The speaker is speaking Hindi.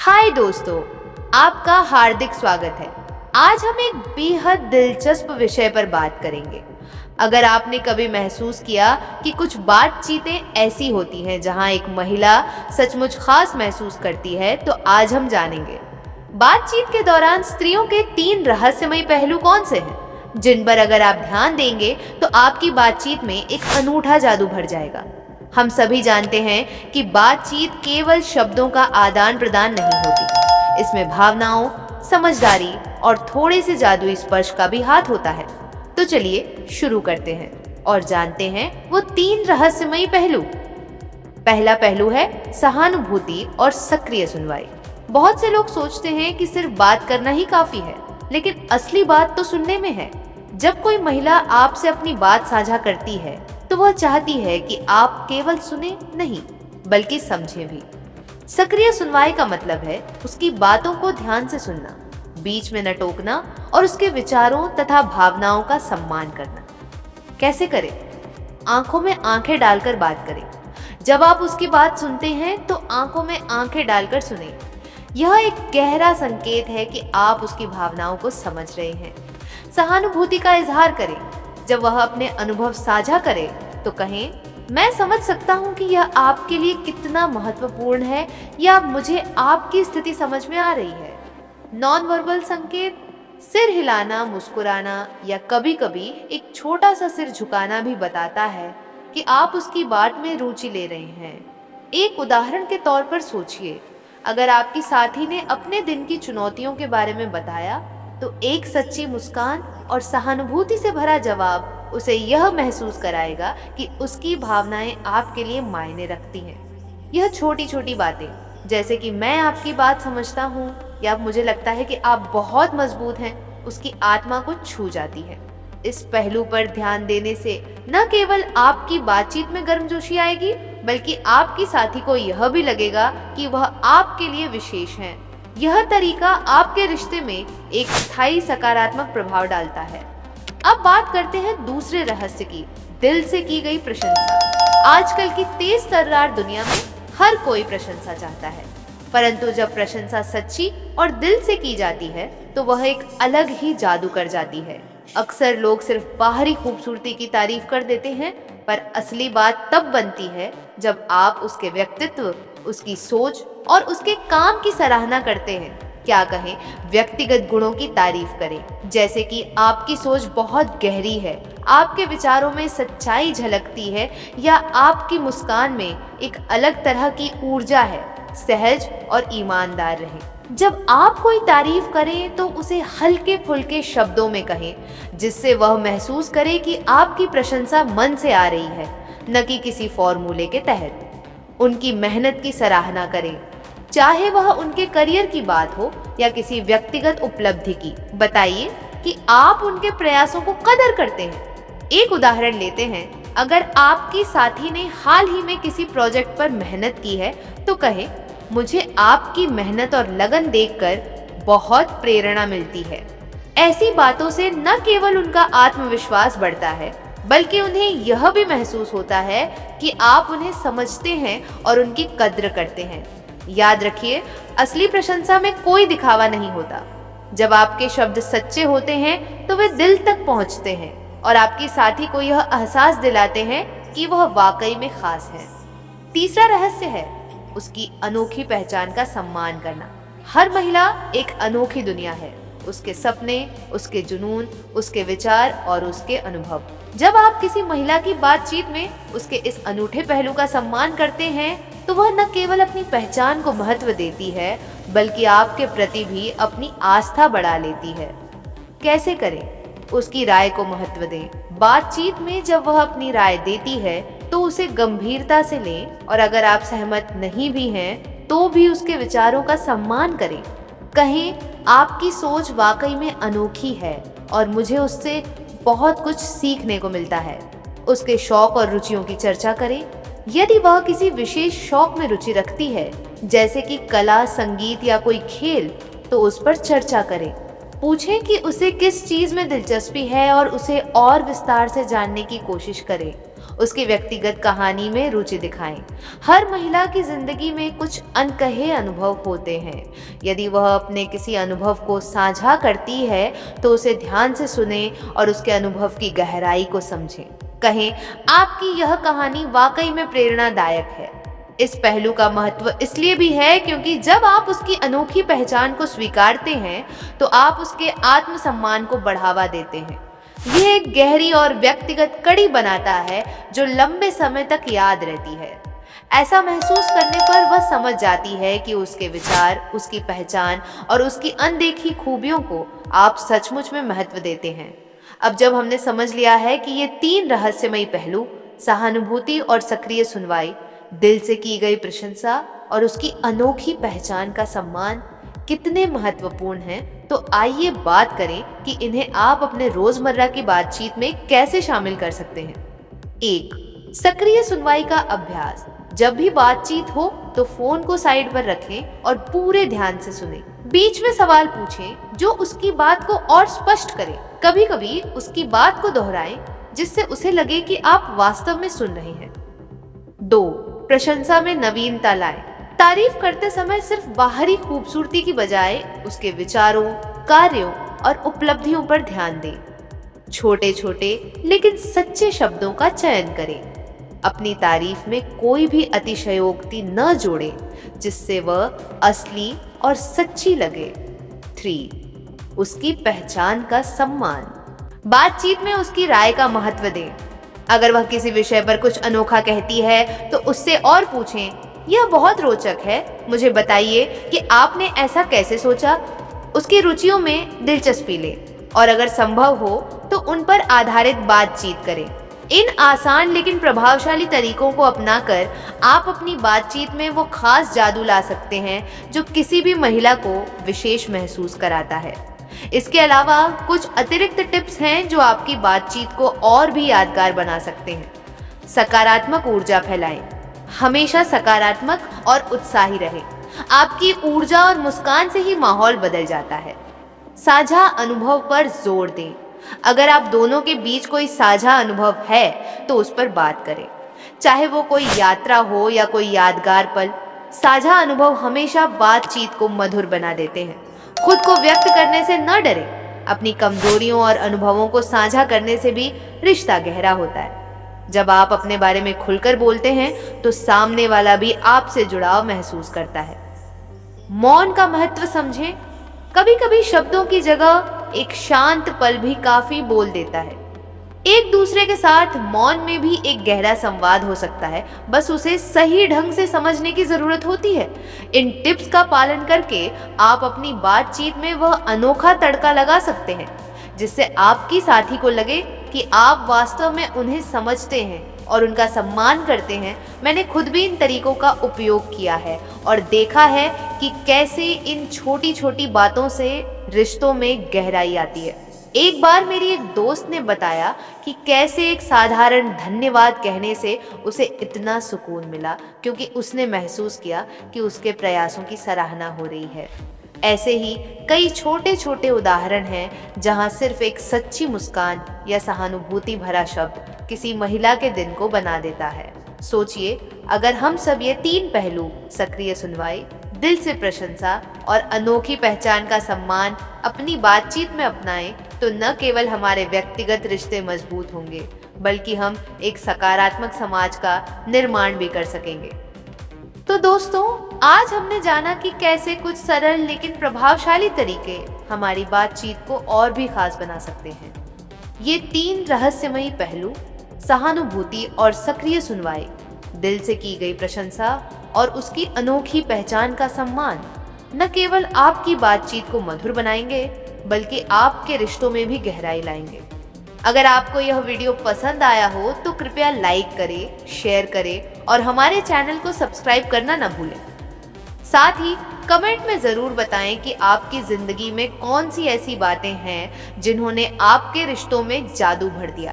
हाय दोस्तों, आपका हार्दिक स्वागत है। आज हम एक बेहद दिलचस्प विषय पर बात करेंगे। अगर आपने कभी महसूस किया कि कुछ बातचीतें ऐसी होती हैं जहां एक महिला सचमुच खास महसूस करती है, तो आज हम जानेंगे बातचीत के दौरान स्त्रियों के 3 रहस्यमयी पहलू कौन से हैं, जिन पर अगर आप ध्यान देंगे तो आपकी बातचीत में एक अनूठा जादू भर जाएगा। हम सभी जानते हैं कि बातचीत केवल शब्दों का आदान प्रदान नहीं होती, इसमें भावनाओं, समझदारी और थोड़े से जादुई स्पर्श का भी हाथ होता है। तो चलिए शुरू करते हैं और जानते हैं वो 3 रहस्यमयी पहलू। पहला पहलू है सहानुभूति और सक्रिय सुनवाई। बहुत से लोग सोचते हैं कि सिर्फ बात करना ही काफी है, लेकिन असली बात तो सुनने में है। जब कोई महिला आपसे अपनी बात साझा करती है तो वह चाहती है कि आप केवल सुने नहीं, बल्कि समझें भी। सक्रिय सुनवाई का मतलब है उसकी बातों को ध्यान से सुनना, बीच में न टोकना और उसके विचारों तथा भावनाओं का सम्मान करना। कैसे करें? आंखों में आंखें डालकर बात करें। जब आप उसकी बात सुनते हैं तो आंखों में आंखें डालकर सुनें। यह एक गहरा संकेत है कि आप उसकी भावनाओं को समझ रहे हैं। सहानुभूति का इजहार करें। जब वह अपने अनुभव साझा करे तो कहें, मैं समझ सकता हूं कि यह आपके लिए कितना महत्वपूर्ण है, या मुझे आपकी स्थिति समझ में आ रही है। नॉन वर्बल संकेत, सिर हिलाना, मुस्कुराना या कभी-कभी एक छोटा सा सिर झुकाना भी बताता है कि आप उसकी बात में रुचि ले रहे हैं। एक उदाहरण के तौर पर सोचिए, अगर आपकी साथी ने अपने दिन की चुनौतियों के बारे में बताया तो एक सच्ची मुस्कान और सहानुभूति से भरा जवाब उसे यह महसूस कराएगा कि उसकी भावनाएं आपके लिए मायने रखती हैं। यह छोटी छोटी बातें, जैसे कि मैं आपकी बात समझता हूँ या मुझे लगता है कि आप बहुत मजबूत हैं, उसकी आत्मा को छू जाती है। इस पहलू पर ध्यान देने से न केवल आपकी बातचीत में गर्मजोशी आएगी, बल्कि आपकी साथी को यह भी लगेगा कि वह आपके लिए विशेष हैं। यह तरीका आपके रिश्ते में एक स्थायी सकारात्मक प्रभाव डालता है। अब बात करते हैं दूसरे रहस्य की, दिल से की गई प्रशंसा। आजकल की तेज तर्रार दुनिया में हर कोई प्रशंसा चाहता है, परंतु जब प्रशंसा सच्ची और दिल से की जाती है तो वह एक अलग ही जादू कर जाती है। अक्सर लोग सिर्फ बाहरी खूबसूरती की तारीफ कर देते हैं, पर असली बात तब बनती है जब आप उसके व्यक्तित्व, उसकी सोच और उसके काम की सराहना करते हैं। क्या कहें, व्यक्तिगत गुणों की तारीफ करें। जैसे कि आपकी सोच बहुत गहरी है, आपके विचारों में सच्चाई झलकती है, या आपकी मुस्कान में एक अलग तरह की ऊर्जा है। सहज और ईमानदार रहें। जब आप कोई तारीफ करें तो उसे हल्के फुल्के शब्दों में कहें, जिससे वह महसूस करे कि आपकी प्रशंसा मन से आ रही है, न कि किसी फॉर्मूले के तहत। उनकी मेहनत की सराहना करें, चाहे वह उनके करियर की बात हो या किसी व्यक्तिगत उपलब्धि की। बताइए कि आप उनके प्रयासों को कदर करते हैं। एक उदाहरण लेते हैं, अगर आपकी साथी ने हाल ही में किसी प्रोजेक्ट पर मेहनत की है तो कहें, मुझे आपकी मेहनत और लगन देखकर बहुत प्रेरणा मिलती है। ऐसी बातों से न केवल उनका आत्मविश्वास बढ़ता है, बल्कि उन्हें यह भी महसूस होता है कि आप उन्हें समझते हैं और उनकी कद्र करते हैं। याद रखिए, असली प्रशंसा में कोई दिखावा नहीं होता। जब आपके शब्द सच्चे होते हैं तो वे दिल तक पहुंचते हैं और आपकी साथी को यह एहसास दिलाते हैं कि वह वाकई में खास है। तीसरा रहस्य है उसकी अनोखी पहचान का सम्मान करना। हर महिला एक अनोखी दुनिया है, उसके सपने, उसके जुनून, उसके विचार और उसके अनुभव। जब आप किसी महिला की बातचीत में उसके इस अनूठे पहलू का सम्मान करते हैं तो वह न केवल अपनी पहचान को महत्व देती है, बल्कि आपके प्रति भी अपनी आस्था बढ़ा लेती है। कैसे करें? उसकी राय को महत्व दें। बातचीत में जब वह अपनी राय देती है तो उसे गंभीरता से लें, और अगर आप सहमत नहीं भी हैं तो भी उसके विचारों का सम्मान करें। कहें, आपकी सोच वाकई में अनोखी है और मुझे उससे बहुत कुछ सीखने को मिलता है। उसके शौक और रुचियों की चर्चा करें। यदि वह किसी विशेष शौक में रुचि रखती है, जैसे कि कला, संगीत या कोई खेल, तो उस पर चर्चा करें। पूछें कि उसे किस चीज में दिलचस्पी है और उसे और विस्तार से जानने की कोशिश करें। उसकी व्यक्तिगत कहानी में रुचि दिखाएं। हर महिला की जिंदगी में कुछ अनकहे अनुभव होते हैं। यदि वह अपने किसी अनुभव को साझा करती है तो उसे ध्यान से सुने और उसके अनुभव की गहराई को समझें। कहें, आपकी यह कहानी वाकई में प्रेरणादायक है। इस पहलू का महत्व इसलिए भी है क्योंकि जब आप उसकी अनोखी पहचान को स्वीकारते हैं तो आप उसके आत्मसम्मान को बढ़ावा देते हैं। यह एक गहरी और व्यक्तिगत कड़ी बनाता है जो लंबे समय तक याद रहती है। ऐसा महसूस करने पर वह समझ जाती है कि उसके विचार, उसकी पहचान और उसकी अनदेखी खूबियों को आप सचमुच में महत्व देते हैं। अब जब हमने समझ लिया है कि ये 3 रहस्यमयी पहलू, सहानुभूति और सक्रिय सुनवाई, दिल से की गई प्रशंसा और उसकी अनोखी पहचान का सम्मान कितने महत्वपूर्ण हैं, तो आइए बात करें कि इन्हें आप अपने रोजमर्रा की बातचीत में कैसे शामिल कर सकते हैं। 1. सक्रिय सुनवाई का अभ्यास। जब भी बातचीत हो तो फोन को साइड पर रखें और पूरे ध्यान से सुनें। बीच में सवाल पूछें जो उसकी बात को और स्पष्ट करें। कभी कभी उसकी बात को दोहराएं जिससे उसे लगे कि आप वास्तव में सुन रहे हैं। 2. प्रशंसा में नवीनता लाएं। तारीफ करते समय सिर्फ बाहरी खूबसूरती की बजाय उसके विचारों, कार्यों और उपलब्धियों पर ध्यान दें। छोटे छोटे लेकिन सच्चे शब्दों का चयन करें। अपनी तारीफ में कोई भी अतिशयोक्ति न जोड़ें जिससे वह असली और सच्ची लगे। 3. उसकी पहचान का सम्मान। बातचीत में उसकी राय का महत्व दें। अगर वह किसी विषय पर कुछ अनोखा कहती है तो उससे और पूछें, यह बहुत रोचक है, मुझे बताइए कि आपने ऐसा कैसे सोचा। उसकी रुचियों में दिलचस्पी लें और अगर संभव हो तो उन पर आधारित बातचीत करें। इन आसान लेकिन प्रभावशाली तरीकों को अपनाकर आप अपनी बातचीत में वो खास जादू ला सकते हैं जो किसी भी महिला को विशेष महसूस कराता है। इसके अलावा कुछ अतिरिक्त टिप्स हैं जो आपकी बातचीत को और भी यादगार बना सकते हैं। सकारात्मक ऊर्जा फैलाएं। हमेशा सकारात्मक और उत्साही रहें। आपकी ऊर्जा और मुस्कान से ही माहौल बदल जाता है। साझा अनुभव पर जोर दें। अगर आप दोनों के बीच कोई साझा अनुभव है तो उस पर बात करें, चाहे वो कोई यात्रा हो या कोई यादगार पल। साझा अनुभव हमेशा बातचीत को मधुर बना देते हैं। खुद को व्यक्त करने से न डरें। अपनी कमजोरियों और अनुभवों को साझा करने से भी रिश्ता गहरा होता है। जब आप अपने बारे में खुलकर बोलते हैं तो सामने वाला भी आपसे जुड़ाव महसूस करता है। मौन का महत्व समझें। कभी कभी शब्दों की जगह एक शांत पल भी काफी बोल देता है। एक दूसरे के साथ मौन में भी एक गहरा संवाद हो सकता है, बस उसे सही ढंग से समझने की जरूरत होती है। इन टिप्स का पालन करके आप अपनी बातचीत में वह अनोखा तड़का लगा सकते हैं जिससे आपकी साथी को लगे कि आप वास्तव में उन्हें समझते हैं और उनका सम्मान करते हैं। मैंने खुद भी इन तरीकों का उपयोग किया है और देखा है कि कैसे इन छोटी छोटी बातों से रिश्तों में गहराई आती है। एक बार मेरी एक दोस्त ने बताया कि कैसे एक साधारण धन्यवाद कहने से उसे इतना सुकून मिला क्योंकि उसने महसूस किया कि उसके प्रयासों की सराहना हो रही है। ऐसे ही कई छोटे छोटे उदाहरण हैं जहां सिर्फ एक सच्ची मुस्कान या सहानुभूति भरा शब्द किसी महिला के दिन को बना देता है। सोचिए, अगर हम सब ये 3 पहलू, सक्रिय सुनवाई, दिल से प्रशंसा और अनोखी पहचान का सम्मान, अपनी बातचीत में अपनाएं तो न केवल हमारे व्यक्तिगत रिश्ते मजबूत होंगे बल्कि हम एक सकारात्मक समाज का निर्माण भी कर सकेंगे। तो दोस्तों, आज हमने जाना कि कैसे कुछ सरल लेकिन प्रभावशाली तरीके हमारी बातचीत को और भी खास बना सकते हैं। ये 3 रहस्यमयी पहलू, सहानुभूति और सक्रिय सुनवाई, दिल से की गई प्रशंसा और उसकी अनोखी पहचान का सम्मान, न केवल आपकी बातचीत को मधुर बनाएंगे बल्कि आपके रिश्तों में भी गहराई लाएंगे। अगर आपको यह वीडियो पसंद आया हो तो कृपया लाइक करें, शेयर करें और हमारे चैनल को सब्सक्राइब करना न भूलें। साथ ही कमेंट में ज़रूर बताएं कि आपकी ज़िंदगी में कौन सी ऐसी बातें हैं जिन्होंने आपके रिश्तों में जादू भर दिया।